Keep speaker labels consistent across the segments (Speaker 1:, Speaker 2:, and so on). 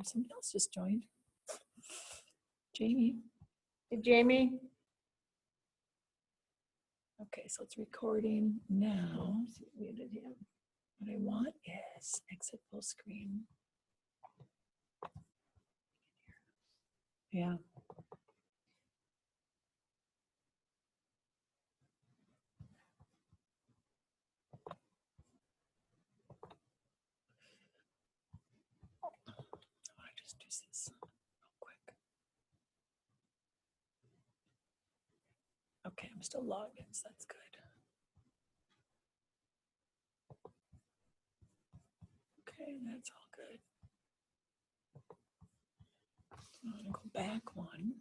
Speaker 1: Somebody else just joined. Jamie.
Speaker 2: Hey, Jamie.
Speaker 1: Okay, so it's recording now.
Speaker 2: Muted him.
Speaker 1: What I want is exit full screen. Yeah. I just do this real quick. Okay, I'm still logged in, so that's good. Okay, that's all good. I'm gonna go back one.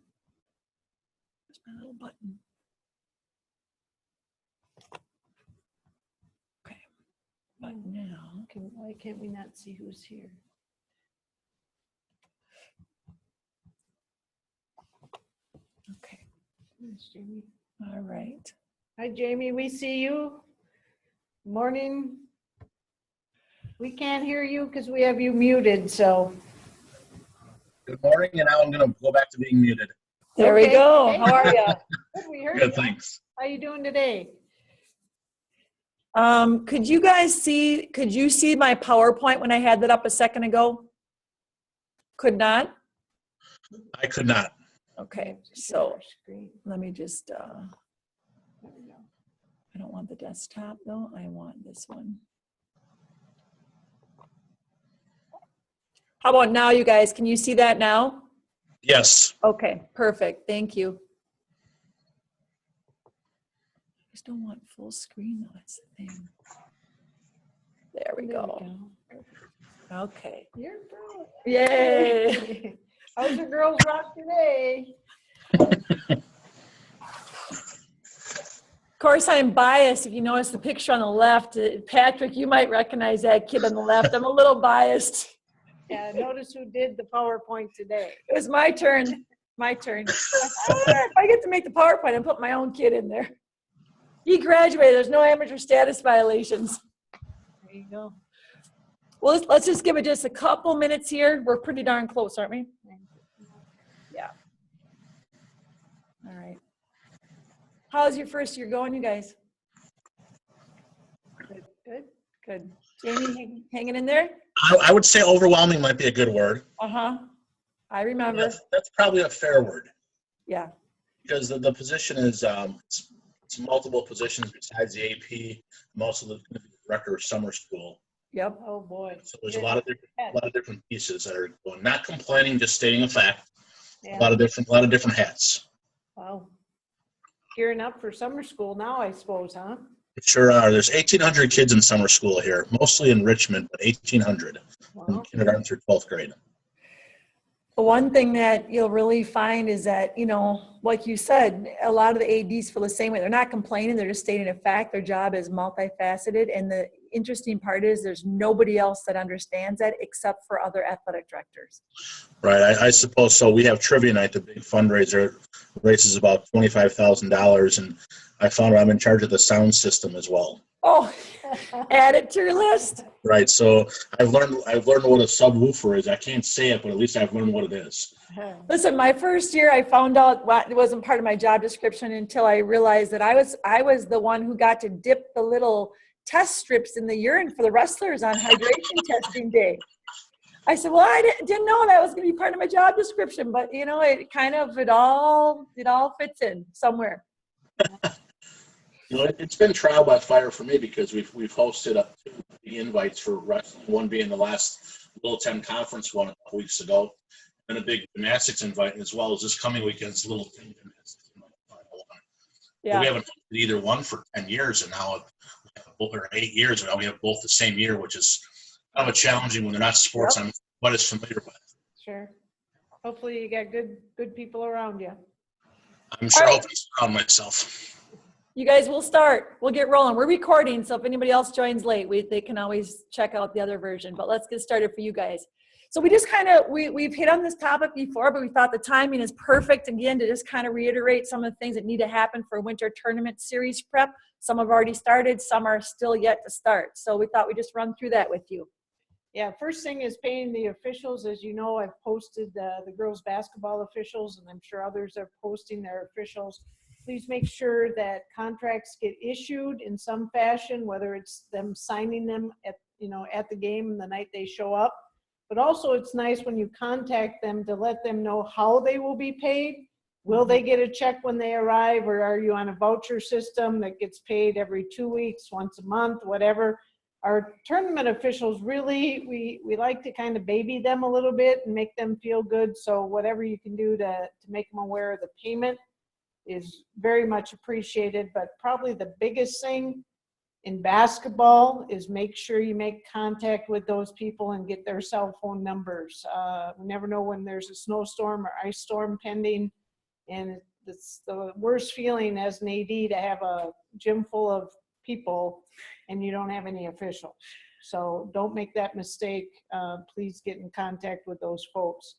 Speaker 1: There's my little button. Okay, but now,
Speaker 2: Why can't we not see who's here?
Speaker 1: okay,
Speaker 2: There's Jamie.
Speaker 1: all right.
Speaker 2: Hi, Jamie. We see you. Morning. We can't hear you because we have you muted, so.
Speaker 3: Good morning, and now I'm going to go back to being muted.
Speaker 1: There we
Speaker 2: Okay.
Speaker 1: go.
Speaker 2: Hey.
Speaker 1: How are you?
Speaker 2: Good, we heard
Speaker 3: Good,
Speaker 2: you.
Speaker 3: thanks.
Speaker 2: How you doing today?
Speaker 1: Could you guys see, could you see my PowerPoint when I had that up a second ago? Could not?
Speaker 3: I could not.
Speaker 1: Okay,
Speaker 2: Share
Speaker 1: so
Speaker 2: our screen.
Speaker 1: let me just,
Speaker 2: There we go.
Speaker 1: I don't want the desktop though. I want this one. How about now, you guys? Can you see that now?
Speaker 3: Yes.
Speaker 1: Okay, perfect. Thank you. I just don't want full screen though. That's the thing. There we go. Okay.
Speaker 2: You're brilliant.
Speaker 1: Yay.
Speaker 2: How's your girls rock today?
Speaker 1: Of course, I'm biased. If you notice the picture on the left, Patrick, you might recognize that kid on the left. I'm a little biased.
Speaker 2: Yeah, notice who did the PowerPoint today.
Speaker 1: It was my turn. My turn. If I get to make the PowerPoint and put my own kid in there. He graduated. There's no amateur status violations.
Speaker 2: There you go.
Speaker 1: Well, let's just give it just a couple minutes here. We're pretty darn close, aren't we? Yeah. All right. How's your first year going, you guys?
Speaker 2: Good, good.
Speaker 1: Good. Jamie, hanging in there?
Speaker 3: I would say overwhelming might be a good word.
Speaker 1: Uh-huh. I remember.
Speaker 3: That's probably a fair word,
Speaker 1: Yeah.
Speaker 3: because the position is it's multiple positions besides the AP, most of the director of summer school.
Speaker 1: Yep.
Speaker 2: Oh, boy.
Speaker 3: So there's a lot of different pieces that are going. Not complaining, just stating a fact.
Speaker 2: Yeah.
Speaker 3: A lot of different hats.
Speaker 2: Wow. Gearing up for summer school now, I suppose, huh?
Speaker 3: Sure are. There's 1,800 kids in summer school here, mostly in Richmond, but 1,800 from
Speaker 2: Wow.
Speaker 3: kindergarten through 12th grade.
Speaker 1: One thing that you'll really find is that, you know, like you said, a lot of the ADs feel the same way. They're not complaining, they're just stating a fact. Their job is multifaceted. And the interesting part is there's nobody else that understands that except for other athletic directors.
Speaker 3: Right, I suppose so. We have trivia night, the big fundraiser, raises about $25,000, and I found out I'm in charge of the sound system as well.
Speaker 1: Oh, add it to your list.
Speaker 3: Right, so I've learned what a subwoofer is. I can't say it, but at least I've learned what it is.
Speaker 1: Listen, my first year, I found out what it wasn't part of my job description until I realized that I was the one who got to dip the little test strips in the urine for the wrestlers on hydration testing day. I said, well, I didn't know that was going to be part of my job description, but you know, it all fits in somewhere.
Speaker 3: You know, it's been trial by fire for me, because we've hosted up the invites for wrestling, one being the last Little 10 conference one a couple weeks ago, and a big gymnastics invite, as well as this coming weekend's Little 10 gymnastics.
Speaker 1: Yeah.
Speaker 3: We haven't hosted either one for 10 years, and now, or 8 years, and now we have both the same year, which is kind of challenging when they're not sports I'm quite as familiar with.
Speaker 2: Sure. Hopefully you got good people around you.
Speaker 3: I'm sure
Speaker 1: All
Speaker 3: I'll
Speaker 1: right.
Speaker 3: be surround myself.
Speaker 1: You guys will start. We'll get rolling. We're recording, so if anybody else joins late, they can always check out the other version. But let's get started for you guys. So we just we've hit on this topic before, but we thought the timing is perfect again to just kind of reiterate some of the things that need to happen for winter tournament series prep. Some have already started, some are still yet to start. So we thought we'd just run through that with you.
Speaker 2: Yeah, first thing is paying the officials. As you know, I've posted the girls' basketball officials, and I'm sure others are posting their officials. Please make sure that contracts get issued in some fashion, whether it's them signing them at, at the game the night they show up. But also it's nice when you contact them to let them know how they will be paid. Will they get a check when they arrive, or are you on a voucher system that gets paid every 2 weeks, once a month, whatever? Our tournament officials really, we like to kind of baby them a little bit and make them feel good. So whatever you can do to make them aware of the payment is very much appreciated. But probably the biggest thing in basketball is make sure you make contact with those people and get their cell phone numbers. We never know when there's a snowstorm or ice storm pending. And it's the worst feeling as an AD to have a gym full of people and you don't have any officials. So don't make that mistake. Please get in contact with those folks.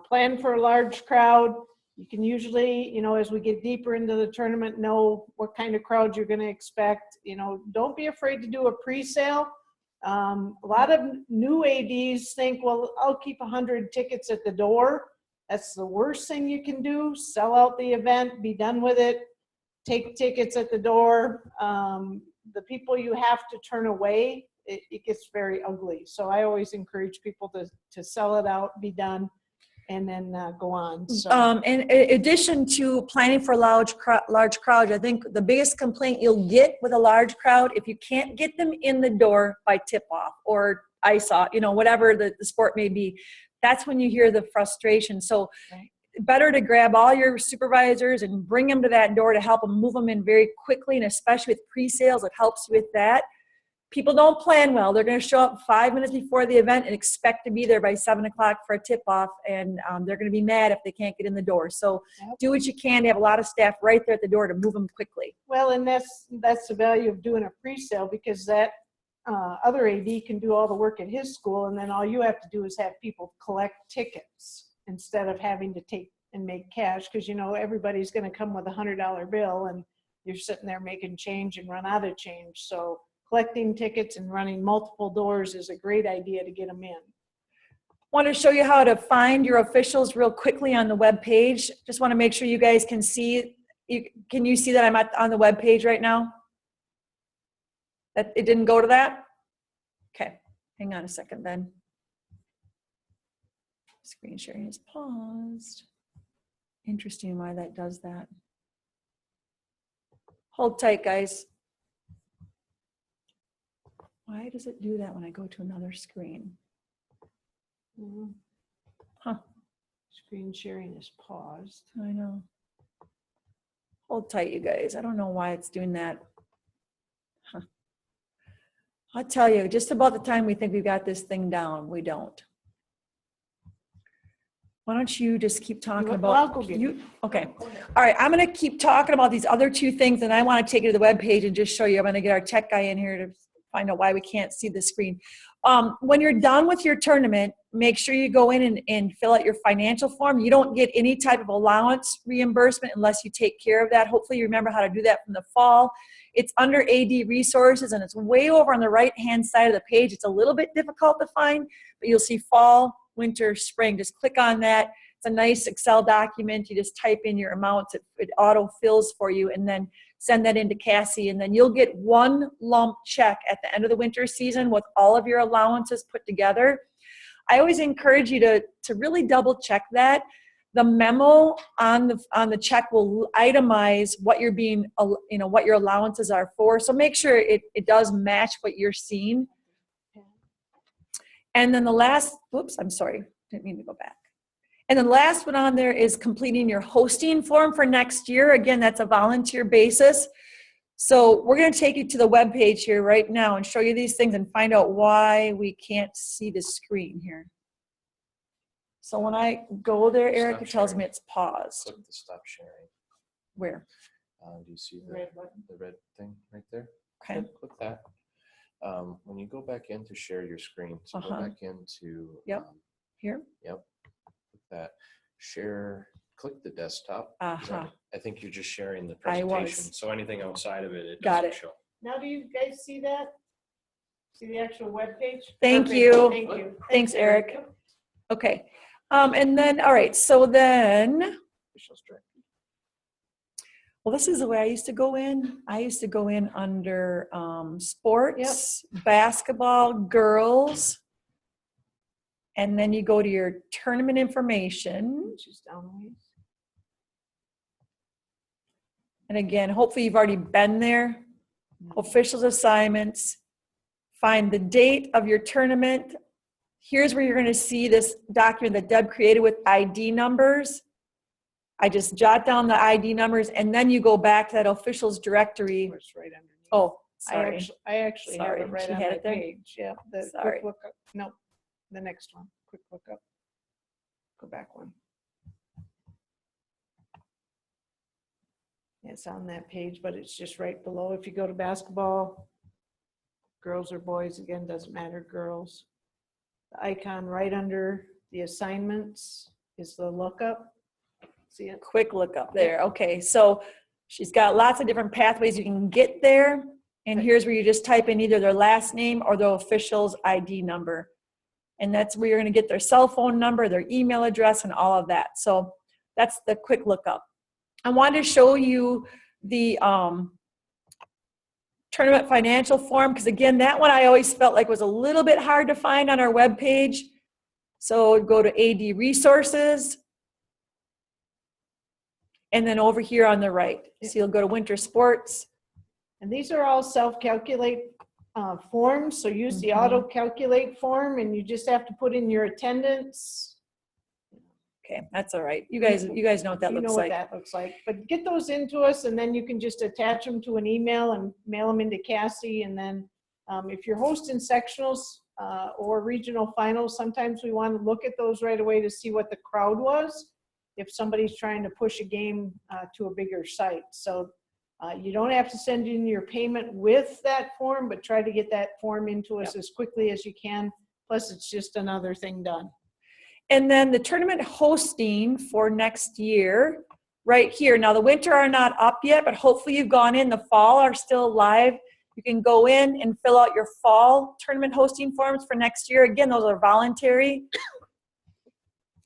Speaker 2: Plan for a large crowd. You can usually, as we get deeper into the tournament, know what kind of crowd you're going to expect. Don't be afraid to do a pre-sale. A lot of new ADs think, well, I'll keep 100 tickets at the door. That's the worst thing you can do. Sell out the event, be done with it, take tickets at the door. The people you have to turn away, it gets very ugly. So I always encourage people to sell it out, be done, and then go on. So.
Speaker 1: In addition to planning for large crowds, I think the biggest complaint you'll get with a large crowd, if you can't get them in the door by tip-off or ice off, whatever the sport may be, that's when you hear the frustration. So better to grab all your supervisors and bring them to that door to help them move them in very quickly, and especially with pre-sales, it helps with that. People don't plan well. They're going to show up 5 minutes before the event and expect to be there by 7 o'clock for a tip-off, and they're going to be mad if they can't get in the door. So do what you can to have a lot of staff right there at the door to move them quickly.
Speaker 2: Well, and that's the value of doing a pre-sale, because that other AD can do all the work at his school, and then all you have to do is have people collect tickets instead of having to take and make cash, because everybody's going to come with $100 bill and you're sitting there making change and run out of change. So collecting tickets and running multiple doors is a great idea to get them in.
Speaker 1: Want to show you how to find your officials real quickly on the web page. Just want to make sure you guys can see. Can you see that I'm on the web page right now? That it didn't go to that? Okay, hang on a second then. Screen sharing is paused. Interesting why that does that. Hold tight, guys. Why does it do that when I go to another screen? Huh.
Speaker 2: Screen sharing is paused.
Speaker 1: I know. Hold tight, you guys. I don't know why it's doing that. Huh. I'll tell you, just about the time we think we've got this thing down, we don't. Why don't you just keep talking about
Speaker 2: I'll go get
Speaker 1: you? Okay. All right. I'm going to keep talking about these other two things, and I want to take you to the webpage and just show you. I'm going to get our tech guy in here to find out why we can't see the screen. When you're done with your tournament, make sure you go in and fill out your financial form. You don't get any type of allowance reimbursement unless you take care of that. Hopefully you remember how to do that from the fall. It's under AD resources, and it's way over on the right-hand side of the page. It's a little bit difficult to find, but you'll see fall, winter, spring. Just click on that. It's a nice Excel document. You just type in your amounts. It auto-fills for you, and then send that into Cassie, and then you'll get one lump check at the end of the winter season with all of your allowances put together. I always encourage you to really double check that. The memo on the check will itemize what you're being, what your allowances are for. So make sure it does match what you're seeing. And then the last, oops, I'm sorry, didn't mean to go back. And the last one on there is completing your hosting form for next year. Again, that's a volunteer basis. So we're going to take you to the web page here right now and show you these things and find out why we can't see the screen here. So when I go there, Eric, it tells me it's paused.
Speaker 4: Click the stop sharing.
Speaker 1: Where?
Speaker 4: Do you see the red thing right there?
Speaker 1: Okay.
Speaker 4: Click that. When you go back in to share your screen, so go back into
Speaker 1: Here.
Speaker 4: Yep. Click that. Share. Click the desktop.
Speaker 1: Uh-huh.
Speaker 4: I think you're just sharing the
Speaker 1: I
Speaker 4: presentation.
Speaker 1: was.
Speaker 4: So anything outside of it, it
Speaker 1: Got
Speaker 4: doesn't
Speaker 1: it.
Speaker 4: show.
Speaker 2: Now, do you guys see that? See the actual webpage?
Speaker 1: Thank
Speaker 2: Perfect.
Speaker 1: you.
Speaker 2: Thank you.
Speaker 1: Thanks, Eric. Okay. And then, all right, so then, well, this is the way I used to go in. I used to go in under sports, basketball, girls, and then you go to your tournament information.
Speaker 2: Just down a ways.
Speaker 1: And again, hopefully you've already been there. Officials assignments, find the date of your tournament. Here's where you're going to see this document that Deb created with ID numbers. I just jot down the ID numbers and then you go back to that officials directory.
Speaker 2: It's right underneath.
Speaker 1: Oh, sorry.
Speaker 2: I actually have
Speaker 1: Sorry,
Speaker 2: it right
Speaker 1: she
Speaker 2: on
Speaker 1: had
Speaker 2: my
Speaker 1: it there?
Speaker 2: page. Yeah. The
Speaker 1: Sorry.
Speaker 2: quick lookup. No, the next one. Quick lookup. Go back one. It's on that page, but it's just right below. If you go to basketball, girls or boys, again, doesn't matter, girls. The icon right under the assignments is the lookup. See it?
Speaker 1: Quick look up there. Okay, so she's got lots of different pathways you can get there. And here's where you just type in either their last name or the official's ID number. And that's where you're going to get their cell phone number, their email address, and all of that. So that's the quick lookup. I wanted to show you the tournament financial form, because again, that one I always felt like was a little bit hard to find on our webpage. So go to AD resources. And then over here on the right, so you'll go to winter sports.
Speaker 2: And these are all self-calculate forms. So use the auto-calculate form and you just have to put in your attendance.
Speaker 1: Okay, that's all right. You guys know what that
Speaker 2: You
Speaker 1: looks
Speaker 2: know what
Speaker 1: like.
Speaker 2: that looks like. But get those into us and then you can just attach them to an email and mail them into Cassie. And then if you're hosting sectionals or regional finals, sometimes we want to look at those right away to see what the crowd was if somebody's trying to push a game to a bigger site. So you don't have to send in your payment with that form, but try to get that form into us as quickly as you can. Plus, it's just another thing done.
Speaker 1: And then the tournament hosting for next year, right here. Now the winter are not up yet, but hopefully you've gone in. The fall are still live. You can go in and fill out your fall tournament hosting forms for next year. Again, those are voluntary.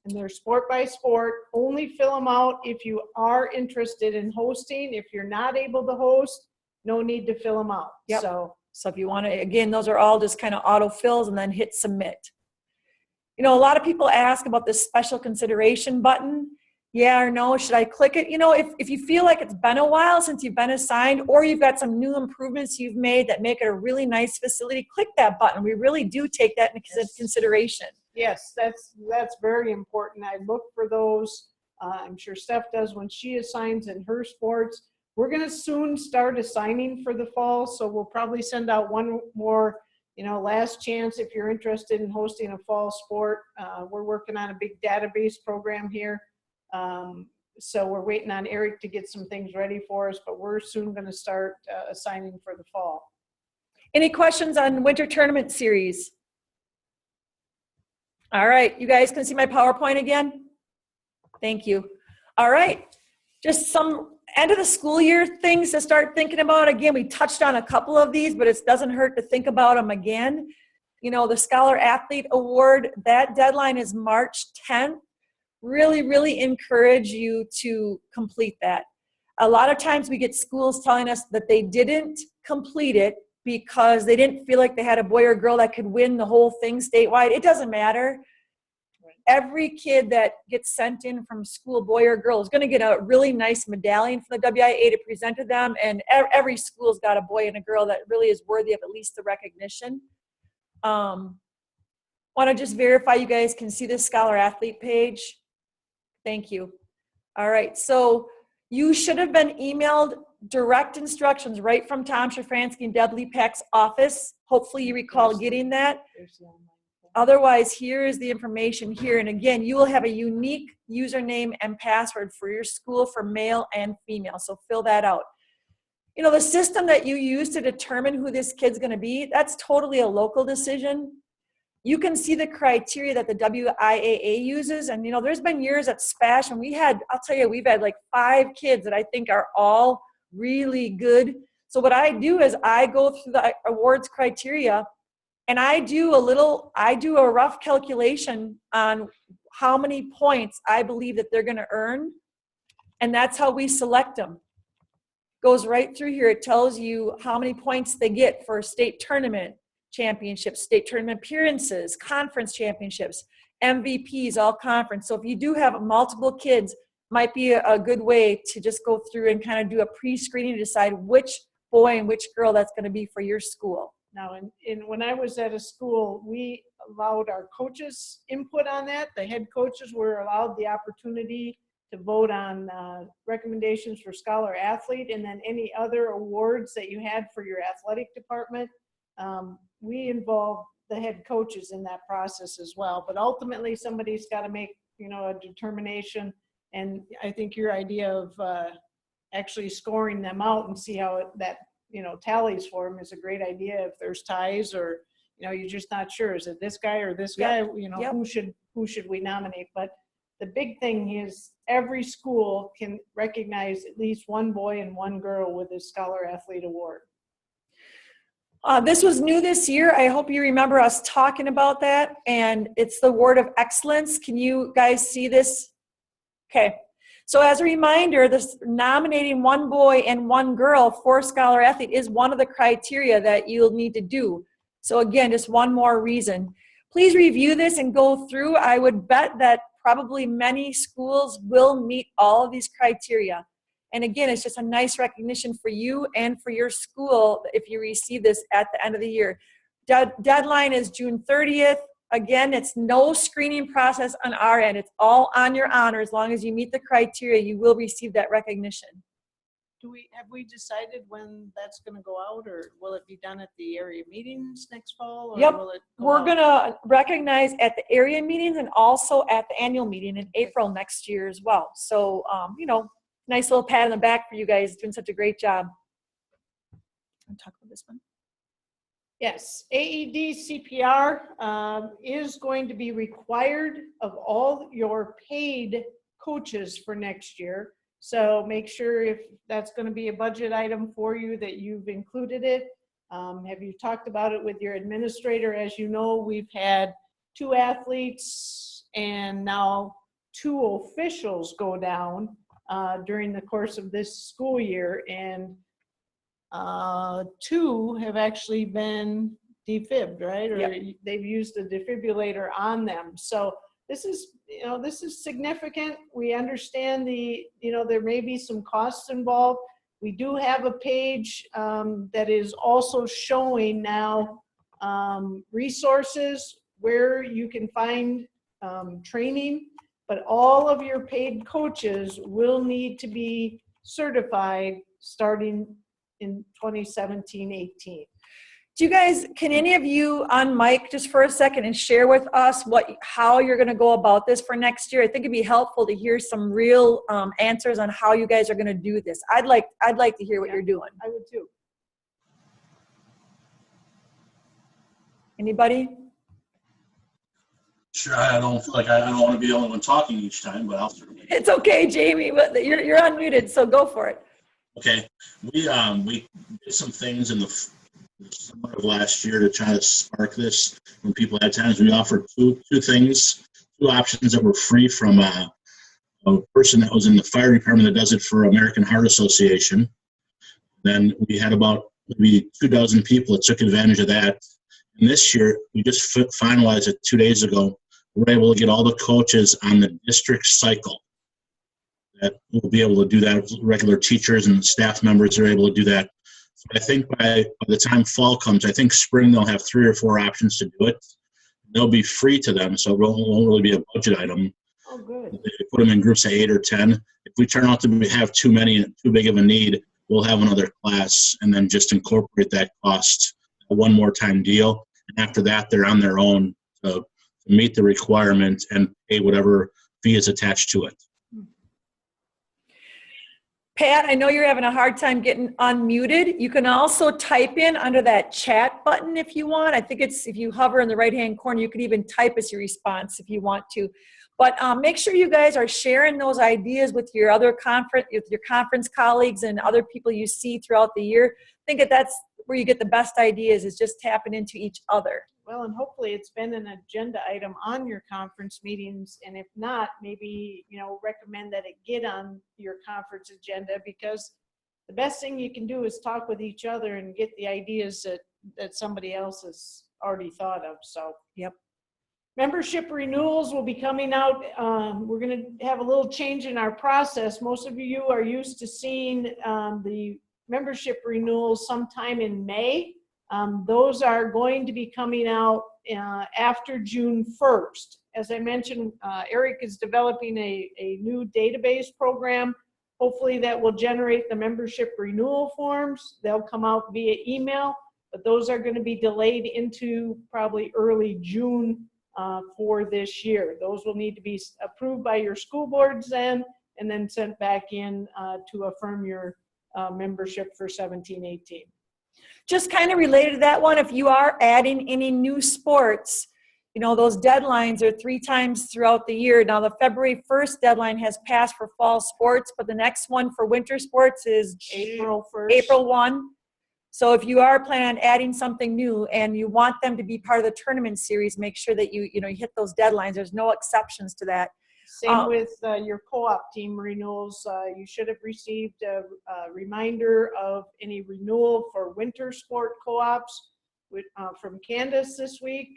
Speaker 2: And they're sport by sport. Only fill them out if you are interested in hosting. If you're not able to host, no need to fill them out.
Speaker 1: Yep.
Speaker 2: So
Speaker 1: if you want to, again, those are all just kind of auto fills and then hit submit. You know, a lot of people ask about this special consideration button. Yeah or no, should I click it? You know, if you feel like it's been a while since you've been assigned or you've got some new improvements you've made that make it a really nice facility, click that button. We really do take that into consideration.
Speaker 2: yes, that's very important. I look for those. I'm sure Steph does when she assigns in her sports. We're going to soon start assigning for the fall, so we'll probably send out one more, last chance if you're interested in hosting a fall sport. We're working on a big database program here. So we're waiting on Eric to get some things ready for us, but we're soon going to start assigning for the fall.
Speaker 1: Any questions on winter tournament series? All right, you guys can see my PowerPoint again? Thank you. All right, just some end of the school year things to start thinking about. Again, we touched on a couple of these, but it doesn't hurt to think about them again. You know, the Scholar Athlete Award, that deadline is March 10th. Really, really encourage you to complete that. A lot of times we get schools telling us that they didn't complete it because they didn't feel like they had a boy or girl that could win the whole thing statewide. It doesn't matter. Every kid that gets sent in from school, boy or girl, is going to get a really nice medallion from the WIA to present to them. And every school's got a boy and a girl that really is worthy of at least the recognition. Want to just verify you guys can see the Scholar Athlete page. Thank you. All right, so you should have been emailed direct instructions right from Tom Shafransky and Deb Lepak's office. Hopefully you recall getting that. Otherwise, here is the information here. And again, you will have a unique username and password for your school for male and female. So fill that out. You know, the system that you use to determine who this kid's going to be, that's totally a local decision. You can see the criteria that the WIAA uses. And, there's been years at SPASH and I'll tell you, we've had like 5 kids that I think are all really good. So what I do is I go through the awards criteria And I do a rough calculation on how many points I believe that they're going to earn. And that's how we select them. Goes right through here. It tells you how many points they get for state tournament championships, state tournament appearances, conference championships, MVPs, all conference. So if you do have multiple kids, might be a good way to just go through and kind of do a pre-screening to decide which boy and which girl that's going to be for your school.
Speaker 2: Now, when I was at a school, we allowed our coaches input on that. The head coaches were allowed the opportunity to vote on recommendations for scholar athlete, and then any other awards that you had for your athletic department. We involved the head coaches in that process as well. But ultimately, somebody's got to make, a determination. And I think your idea of actually scoring them out and see how that tallies for them is a great idea. If there's ties, or you're just not sure, is it this guy or this guy?
Speaker 1: Yep.
Speaker 2: Who should we nominate? But the big thing is every school can recognize at least one boy and one girl with a Scholar Athlete Award.
Speaker 1: This was new this year. I hope you remember us talking about that. And it's the Award of Excellence. Can you guys see this? Okay. So as a reminder, this nominating one boy and one girl for Scholar Athlete is one of the criteria that you'll need to do. So again, just one more reason. Please review this and go through. I would bet that probably many schools will meet all of these criteria. And again, it's just a nice recognition for you and for your school if you receive this at the end of the year. Deadline is June 30th. Again, it's no screening process on our end. It's all on your honor. As long as you meet the criteria, you will receive that recognition.
Speaker 2: Have we decided when that's going to go out, or will it be done at the area meetings next fall? Or
Speaker 1: Yep.
Speaker 2: will it go
Speaker 1: We're
Speaker 2: out?
Speaker 1: going to recognize at the area meetings and also at the annual meeting in April next year as well. So, nice little pat on the back for you guys doing such a great job. I'll talk about this one.
Speaker 2: Yes, AED CPR is going to be required of all your paid coaches for next year. So make sure, if that's going to be a budget item for you, that you've included it. Have you talked about it with your administrator? As you know, we've had 2 athletes and now 2 officials go down during the course of this school year, and 2 have actually been defibbed, right? Or
Speaker 1: Yep.
Speaker 2: they've used a defibrillator on them. So this is significant. We understand there may be some costs involved. We do have a page that is also showing now resources where you can find training, but all of your paid coaches will need to be certified starting in 2017-18.
Speaker 1: Can any of you on mic just for a second and share with us how you're going to go about this for next year? I think it'd be helpful to hear some real answers on how you guys are going to do this. I'd like to hear what you're doing.
Speaker 2: I would too.
Speaker 1: Anybody?
Speaker 3: Sure, I don't feel like I don't want to be the only one talking each time, but I'll certainly.
Speaker 1: It's okay, Jamie. But you're unmuted, so go for it.
Speaker 3: Okay, we did some things in the summer of last year to try to spark this when people had times. We offered two options that were free from a person that was in the fire department that does it for American Heart Association. Then we had about maybe 24 people that took advantage of that. And this year, we just finalized it 2 days ago. We're able to get all the coaches on the district cycle that will be able to do that. Regular teachers and staff members are able to do that. So I think by the time fall comes, I think spring they'll have 3 or 4 options to do it. They'll be free to them, so it won't really be a budget item.
Speaker 2: Oh, good.
Speaker 3: They put them in groups of 8 or 10. If we turn out to have too many and too big of a need, we'll have another class and then just incorporate that cost, a one more time deal. And after that, they're on their own to meet the requirement and pay whatever fee is attached to it.
Speaker 1: Pat, I know you're having a hard time getting unmuted. You can also type in under that chat button if you want. I think it's, if you hover in the right-hand corner, you can even type as your response if you want to. But make sure you guys are sharing those ideas with your conference colleagues and other people you see throughout the year. I think that's where you get the best ideas, is just tapping into each other.
Speaker 2: well, and hopefully it's been an agenda item on your conference meetings. And if not, maybe, recommend that it get on your conference agenda, because the best thing you can do is talk with each other and get the ideas that somebody else has already thought of. So.
Speaker 1: Yep.
Speaker 2: Membership renewals will be coming out. We're going to have a little change in our process. Most of you are used to seeing the membership renewals sometime in May. Those are going to be coming out after June 1st. As I mentioned, Eric is developing a new database program. Hopefully that will generate the membership renewal forms. They'll come out via email, but those are going to be delayed into probably early June for this year. Those will need to be approved by your school boards then, and then sent back in to affirm your membership for 17-18.
Speaker 1: Just kind of related to that one, if you are adding any new sports, those deadlines are 3 times throughout the year. Now, the February 1st deadline has passed for fall sports, but the next one for winter sports is
Speaker 2: April 1st.
Speaker 1: April 1. So if you are planning on adding something new and you want them to be part of the tournament series, make sure that you hit those deadlines. There's no exceptions to that.
Speaker 2: Same with your co-op team renewals. You should have received a reminder of any renewal for winter sport co-ops from Candace this week.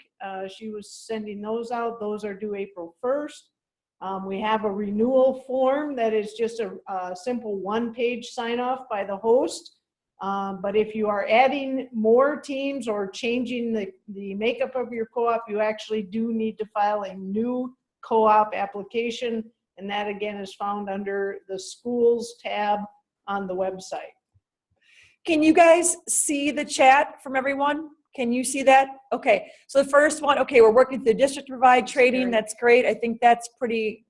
Speaker 2: She was sending those out. Those are due April 1st. We have a renewal form that is just a simple 1-page sign-off by the host. But if you are adding more teams or changing the makeup of your co-op, you actually do need to file a new co-op application, and that again is found under the schools tab on the website.
Speaker 1: Can you guys see the chat from everyone? Can you see that? Okay, so the first one, okay, we're working with the district to provide training. That's great. I think that's pretty,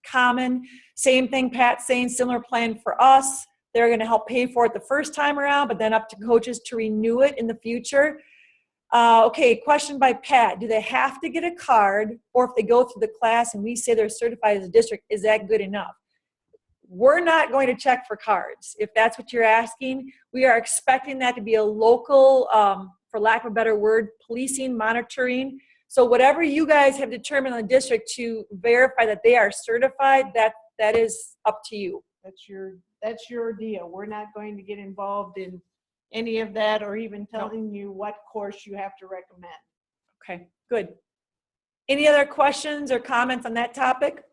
Speaker 1: common. Same thing, Pat saying, similar plan for us. They're going to help pay for it the first time around, but then up to coaches to renew it in the future. Okay, question by Pat. Do they have to get a card, or if they go through the class and we say they're certified as a district, is that good enough? We're not going to check for cards. If that's what you're asking, we are expecting that to be a local, for lack of a better word, policing, monitoring. So whatever you guys have determined in the district to verify that they are certified, that is up to you.
Speaker 2: That's your deal. We're not going to get involved in any of that or even telling you what course you have to recommend.
Speaker 1: Okay, good. Any other questions or comments on that topic?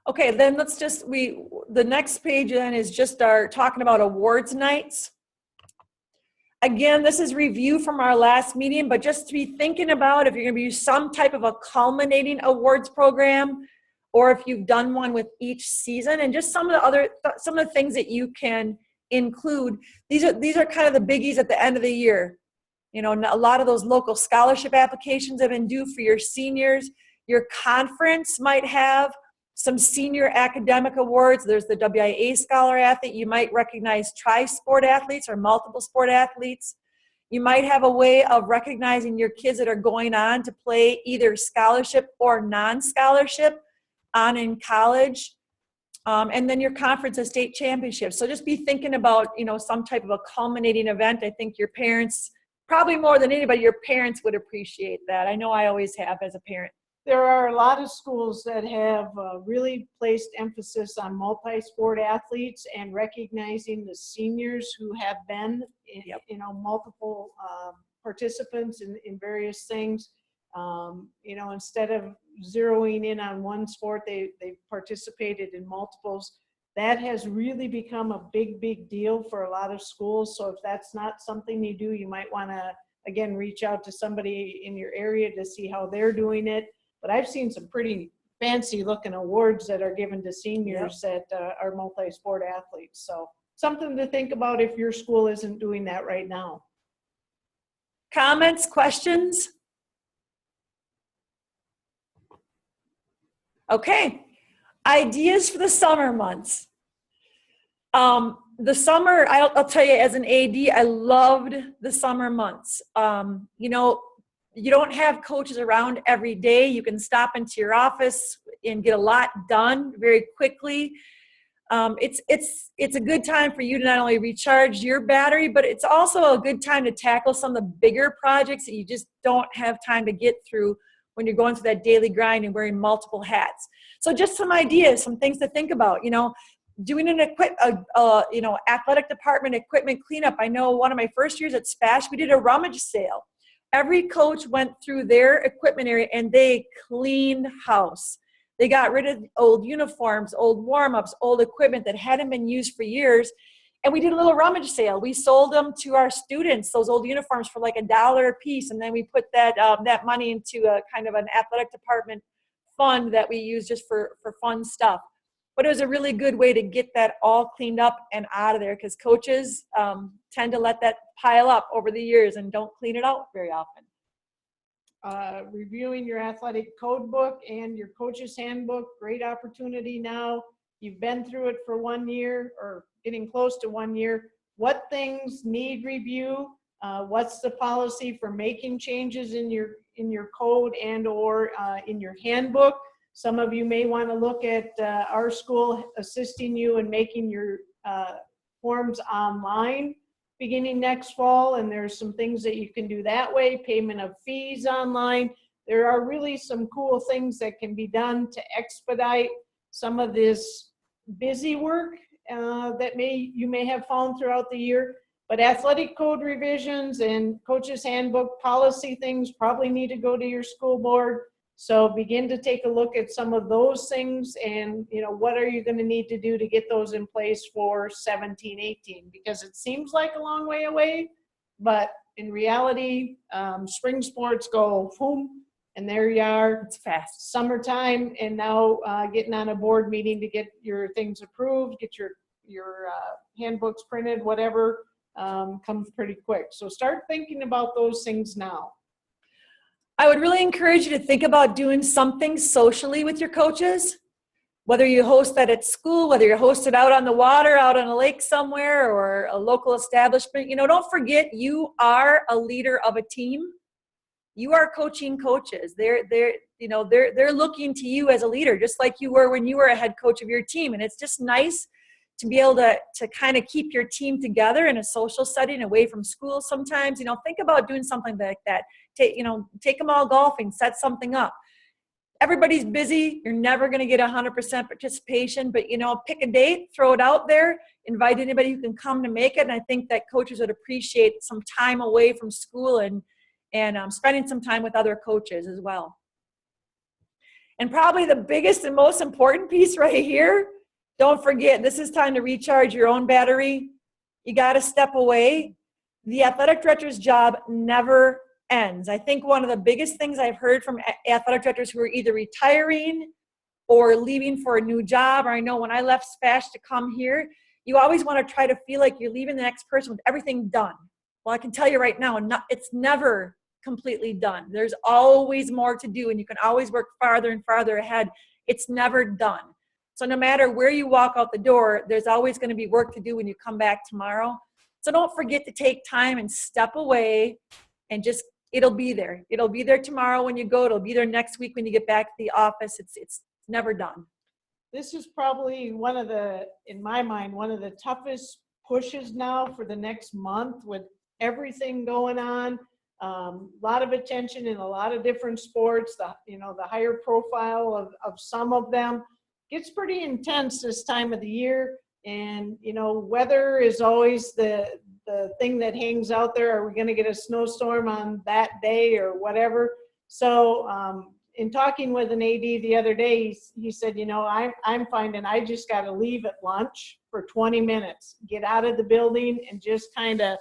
Speaker 1: Okay, then let's just, the next page then is just our talking about awards nights. Again, this is review from our last meeting, but just to be thinking about if you're going to use some type of a culminating awards program, or if you've done one with each season, and just some of the things that you can include. These are kind of the biggies at the end of the year. A lot of those local scholarship applications have been due for your seniors. Your conference might have some senior academic awards. There's the WIA Scholar Athlete. You might recognize tri-sport athletes or multiple sport athletes. You might have a way of recognizing your kids that are going on to play either scholarship or non-scholarship on in college. And then your conference and state championships. So just be thinking about, some type of a culminating event. I think your parents, probably more than anybody, your parents would appreciate that. I know I always have as a parent.
Speaker 2: There are a lot of schools that have really placed emphasis on multi-sport athletes and recognizing the seniors who have been, multiple participants in various things. Instead of zeroing in on one sport, they participated in multiples. That has really become a big deal for a lot of schools. So if that's not something you do, you might want to, again, reach out to somebody in your area to see how they're doing it. But I've seen some pretty fancy looking awards that are given to seniors that are multi-sport athletes. So something to think about if your school isn't doing that right now.
Speaker 1: Comments, questions? Okay, ideas for the summer months. The summer, I'll tell you, as an AD, I loved the summer months. You don't have coaches around every day. You can stop into your office and get a lot done very quickly. It's a good time for you to not only recharge your battery, but it's also a good time to tackle some of the bigger projects that you just don't have time to get through when you're going through that daily grind and wearing multiple hats. So just some ideas, some things to think about, doing an athletic department equipment cleanup. I know one of my first years at SPASH, we did a rummage sale. Every coach went through their equipment area and they cleaned house. They got rid of old uniforms, old warm-ups, old equipment that hadn't been used for years. And we did a little rummage sale. We sold them to our students, those old uniforms, for like $1 a piece. And then we put that money into a kind of an athletic department fund that we use just for fun stuff. But it was a really good way to get that all cleaned up and out of there, because coaches tend to let that pile up over the years and don't clean it out very often.
Speaker 2: Reviewing your athletic code book and your coach's handbook, great opportunity now. You've been through it for 1 year or getting close to 1 year. What things need review? What's the policy for making changes in your code and or in your handbook? Some of you may want to look at our school assisting you in making your forms online beginning next fall, and there's some things that you can do that way, payment of fees online. There are really some cool things that can be done to expedite some of this busy work that you may have found throughout the year. But athletic code revisions and coach's handbook policy things probably need to go to your school board. So begin to take a look at some of those things and, what are you going to need to do to get those in place for 17-18? Because it seems like a long way away, but in reality, spring sports go boom, and there you are.
Speaker 1: It's fast.
Speaker 2: Summertime, and now getting on a board meeting to get your things approved, get your handbooks printed, whatever, comes pretty quick. So start thinking about those things now.
Speaker 1: I would really encourage you to think about doing something socially with your coaches, whether you host that at school, whether you host it out on the water, out on a lake somewhere, or a local establishment. Don't forget, you are a leader of a team. You are coaching coaches. They're looking to you as a leader, just like you were when you were a head coach of your team. And it's just nice to be able to kind of keep your team together in a social setting away from school sometimes. Think about doing something like that. Take them all golfing, set something up. Everybody's busy. You're never going to get 100% participation, but, pick a date, throw it out there, invite anybody who can come to make it. And I think that coaches would appreciate some time away from school and spending some time with other coaches as well. And probably the biggest and most important piece right here, don't forget, this is time to recharge your own battery. You got to step away. The athletic director's job never ends. I think one of the biggest things I've heard from athletic directors who are either retiring or leaving for a new job, or I know when I left SPASH to come here, you always want to try to feel like you're leaving the next person with everything done. Well, I can tell you right now, it's never completely done. There's always more to do, and you can always work farther and farther ahead. It's never done. So no matter where you walk out the door, there's always going to be work to do when you come back tomorrow. So don't forget to take time and step away, and just, it'll be there. It'll be there tomorrow when you go. It'll be there next week when you get back to the office. It's never done.
Speaker 2: This is probably in my mind, one of the toughest pushes now for the next month with everything going on. A lot of attention in a lot of different sports. The higher profile of some of them gets pretty intense this time of the year. And, weather is always the thing that hangs out there. Are we going to get a snowstorm on that day or whatever? So in talking with an AD the other day, he said, I'm finding I just got to leave at lunch for 20 minutes, get out of the building and just kind of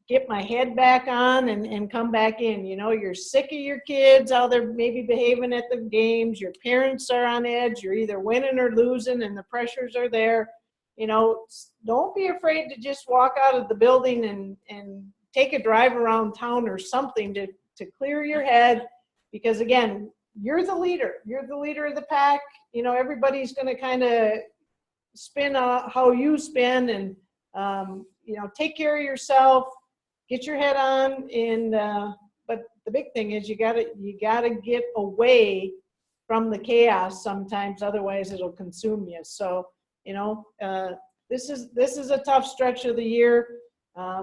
Speaker 2: get my head back on and come back in. You're sick of your kids, how they're maybe behaving at the games. Your parents are on edge. You're either winning or losing, and the pressures are there. Don't be afraid to just walk out of the building and take a drive around town or something to clear your head. Because again, you're the leader. You're the leader of the pack. Everybody's going to kind of spin how you spin, and take care of yourself. Get your head on, but the big thing is you gotta get away from the chaos sometimes, otherwise it'll consume you. So You know, this is a tough stretch of the year.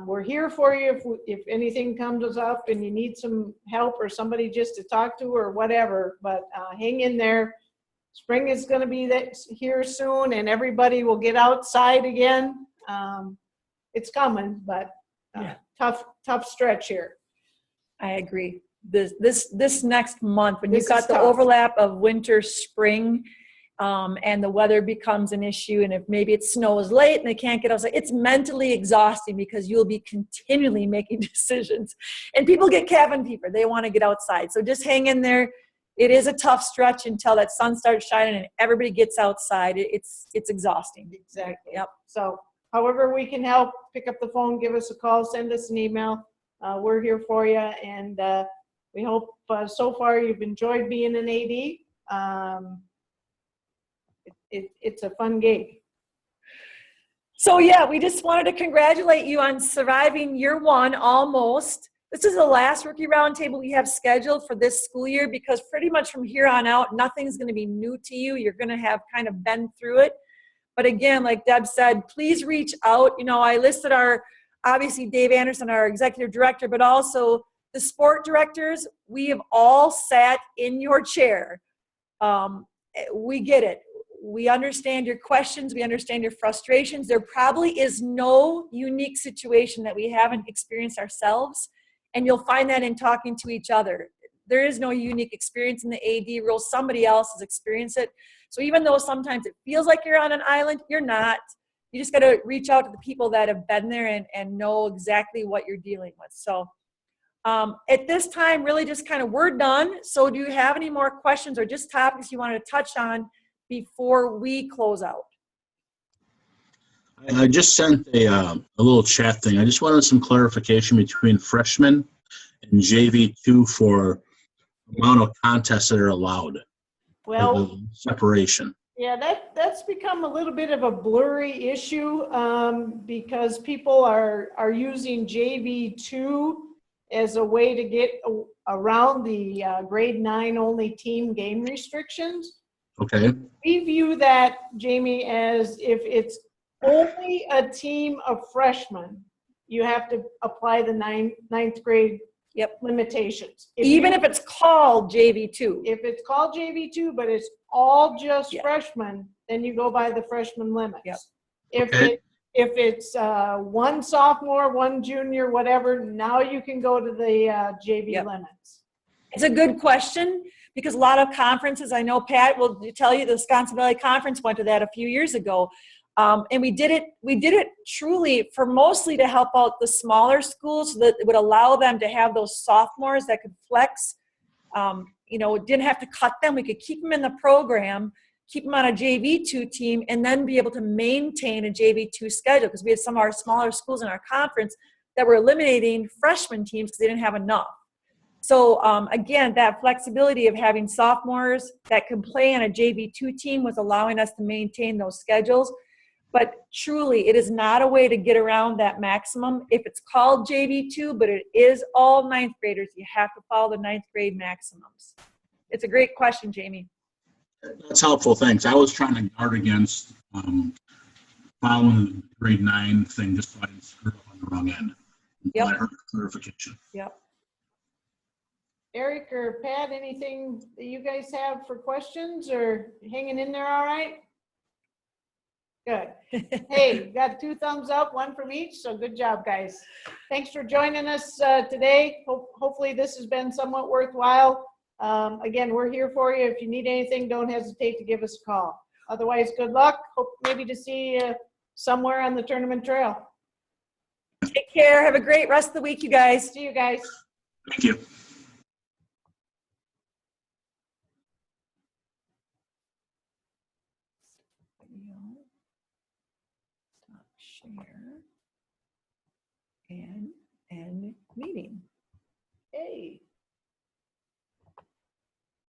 Speaker 2: We're here for you if anything comes up and you need some help or somebody just to talk to or whatever, but hang in there. Spring is going to be here soon and everybody will get outside again. It's coming, but tough stretch here.
Speaker 1: I agree. This next month, when
Speaker 2: This
Speaker 1: you've got
Speaker 2: is
Speaker 1: the
Speaker 2: tough.
Speaker 1: overlap of winter, spring, and the weather becomes an issue, and if maybe it snows late and they can't get outside, it's mentally exhausting because you'll be continually making decisions. And people get cabin fever. They want to get outside. So just hang in there. It is a tough stretch until that sun starts shining and everybody gets outside. It's exhausting.
Speaker 2: Exactly.
Speaker 1: Yep.
Speaker 2: So however we can help, pick up the phone, give us a call, send us an email. We're here for you. And we hope so far you've enjoyed being an AD. It's a fun gig.
Speaker 1: So yeah, we just wanted to congratulate you on surviving year one almost. This is the last rookie roundtable we have scheduled for this school year because pretty much from here on out, nothing's going to be new to you. You're going to have kind of been through it. But again, like Deb said, please reach out. You know, I listed obviously Dave Anderson, our executive director, but also the sport directors. We have all sat in your chair. We get it. We understand your questions. We understand your frustrations. There probably is no unique situation that we haven't experienced ourselves. And you'll find that in talking to each other. There is no unique experience in the AD role. Somebody else has experienced it. So even though sometimes it feels like you're on an island, you're not. You just got to reach out to the people that have been there and know exactly what you're dealing with. So at this time, really just kind of we're done. So do you have any more questions or just topics you wanted to touch on before we close out?
Speaker 3: I just sent a little chat thing. I just wanted some clarification between freshmen and JV2 for amount of contests that are allowed.
Speaker 2: Well,
Speaker 3: The separation.
Speaker 2: yeah, that's become a little bit of a blurry issue because people are using JV2 as a way to get around the grade 9 only team game restrictions.
Speaker 3: Okay.
Speaker 2: We view that, Jamie, as if it's only a team of freshmen, you have to apply the ninth grade limitations.
Speaker 1: Even if it's called JV2.
Speaker 2: If it's called JV2, but it's all just
Speaker 1: Yeah.
Speaker 2: freshmen, then you go by the freshman limits.
Speaker 1: Yep.
Speaker 2: If it's one sophomore, one junior, whatever, now you can go to the JV
Speaker 1: Yep.
Speaker 2: limits.
Speaker 1: It's a good question because a lot of conferences, I know Pat will tell you the Wisconsin Valley Conference went to that a few years ago. And we did it truly for mostly to help out the smaller schools so that it would allow them to have those sophomores that could flex. Didn't have to cut them. We could keep them in the program, keep them on a JV2 team, and then be able to maintain a JV2 schedule because we had some of our smaller schools in our conference that were eliminating freshman teams because they didn't have enough. So again, that flexibility of having sophomores that could play on a JV2 team was allowing us to maintain those schedules. But truly, it is not a way to get around that maximum. If it's called JV2, but it is all ninth graders, you have to follow the ninth grade maximums. It's a great question, Jamie.
Speaker 3: That's helpful. Thanks. I was trying to guard against following the grade 9 thing just so I didn't screw up on the wrong end.
Speaker 1: Yep.
Speaker 3: I heard clarification.
Speaker 1: Yep.
Speaker 2: Eric or Pat, anything that you guys have for questions or hanging in there all right? Good. Hey, got 2 thumbs up, 1 from each, so good job, guys. Thanks for joining us today. Hopefully this has been somewhat worthwhile. Again, we're here for you. If you need anything, don't hesitate to give us a call. Otherwise, good luck. Hope maybe to see you somewhere on the tournament trail.
Speaker 1: Take care. Have a great rest of the week, you guys.
Speaker 2: See you guys.
Speaker 3: Thank you.
Speaker 1: Stop share and end meeting. Hey.